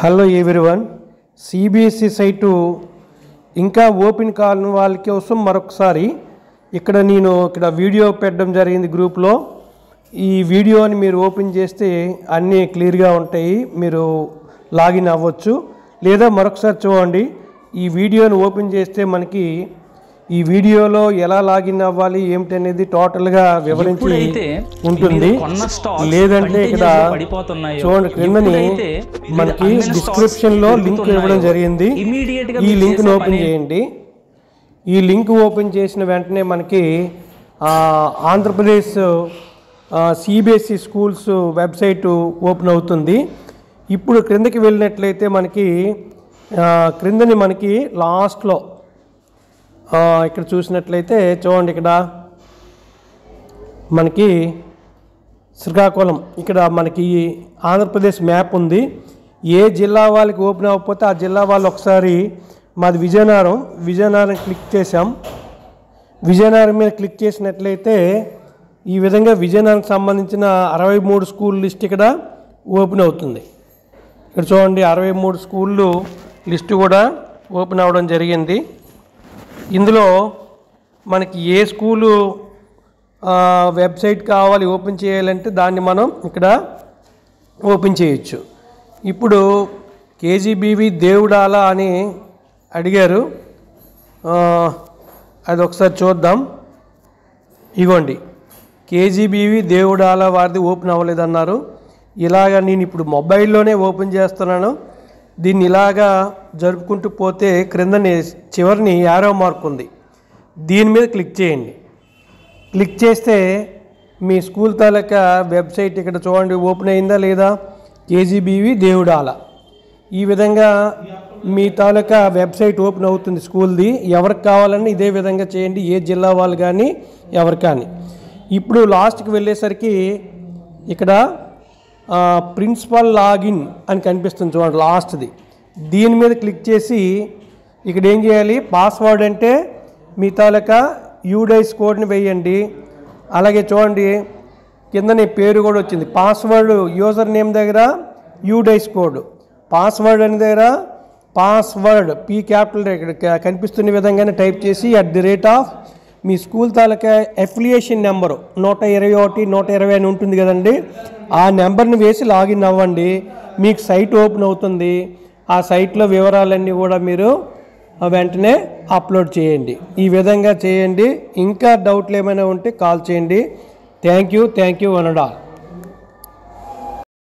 Hello everyone, CBSE site ఇంకా open కాని వాళ్ళ కోసం మరొకసారి ఇక్కడ వీడియో పెట్టడం జరిగింది గ్రూప్లో. ఈ వీడియోని మీరు ఓపెన్ చేస్తే అన్నీ క్లియర్గా ఉంటాయి, మీరు లాగిన్ అవ్వచ్చు. లేదా మరొకసారి చూడండి, ఈ వీడియోని ఓపెన్ చేస్తే మనకి ఈ వీడియోలో ఎలా లాగిన్ అవ్వాలి ఏమిటి అనేది టోటల్గా వివరించి ఉంటుంది. లేదంటే ఇక్కడ చూడండి, క్రిందని మనకి డిస్క్రిప్షన్లో లింక్ ఇవ్వడం జరిగింది. ఈ లింక్ను ఓపెన్ చేయండి. ఈ లింక్ ఓపెన్ చేసిన వెంటనే మనకి Andhra Pradesh CBSE schools website open అవుతుంది. ఇప్పుడు క్రిందకి వెళ్ళినట్లయితే మనకి క్రిందని మనకి లాస్ట్లో ఇక్కడ చూసినట్లయితే చూడండి, ఇక్కడ మనకి శ్రీకాకుళం, ఇక్కడ మనకి ఆంధ్రప్రదేశ్ మ్యాప్ ఉంది. ఏ జిల్లా వాళ్ళకి ఓపెన్ అవ్వకపోతే ఆ జిల్లా వాళ్ళు ఒకసారి మాది విజయనగరం క్లిక్ చేసాం. విజయనగరం మీద క్లిక్ చేసినట్లయితే ఈ విధంగా విజయనగరంకి సంబంధించిన 63 స్కూల్ లిస్ట్ ఇక్కడ ఓపెన్ అవుతుంది. ఇక్కడ చూడండి, 63 స్కూళ్ళు లిస్టు కూడా ఓపెన్ అవ్వడం జరిగింది. ఇందులో మనకి ఏ స్కూలు వెబ్సైట్ కావాలి ఓపెన్ చేయాలంటే దాన్ని మనం ఇక్కడ ఓపెన్ చేయొచ్చు. ఇప్పుడు కేజీబీవి దేవుడాల అని అడిగారు, అది ఒకసారి చూద్దాం. ఇగోండి, కేజీబీవి దేవుడాల వారిది ఓపెన్ అవ్వలేదన్నారు. ఇలాగా నేను ఇప్పుడు మొబైల్లోనే ఓపెన్ చేస్తున్నాను. దీన్ని ఇలాగా జరుపుకుంటూ పోతే క్రిందని చివరిని యారో మార్క్ ఉంది, దీని మీద క్లిక్ చేయండి. క్లిక్ చేస్తే మీ స్కూల్ తాలూకా వెబ్సైట్ ఇక్కడ చూడండి ఓపెన్ అయిందా లేదా, కేజీబీవి దేవుడాల. ఈ విధంగా మీ తాలూకా వెబ్సైట్ ఓపెన్ అవుతుంది స్కూల్ది. ఎవరికి కావాలని ఇదే విధంగా చేయండి, ఏ జిల్లా వాళ్ళు కానీ ఎవరు కానీ. ఇప్పుడు లాస్ట్కి వెళ్ళేసరికి ఇక్కడ ప్రిన్సిపల్ లాగిన్ అని కనిపిస్తుంది చూడండి, లాస్ట్ది. దీని మీద క్లిక్ చేసి ఇక్కడ ఏం చేయాలి, పాస్వర్డ్ అంటే మీ తాలూకా యూడైస్ కోడ్ని వేయండి. అలాగే చూడండి, కిందనే పేరు కూడా వచ్చింది. పాస్వర్డ్ యూజర్ నేమ్ దగ్గర యూడైస్ కోడ్, పాస్వర్డ్ అనే దగ్గర పాస్వర్డ్ పీ క్యాపిటల్ ఇక్కడ కనిపిస్తున్న విధంగానే టైప్ చేసి @ మీ స్కూల్ తాలూకా అఫిలియేషన్ నెంబరు 121 120 అని ఉంటుంది కదండి, ఆ నెంబర్ని వేసి లాగిన్ అవ్వండి. మీకు సైట్ ఓపెన్ అవుతుంది. ఆ సైట్లో వివరాలన్నీ కూడా మీరు వెంటనే అప్లోడ్ చేయండి. ఈ విధంగా చేయండి. ఇంకా డౌట్లు ఏమైనా ఉంటే కాల్ చేయండి. Thank you one and all.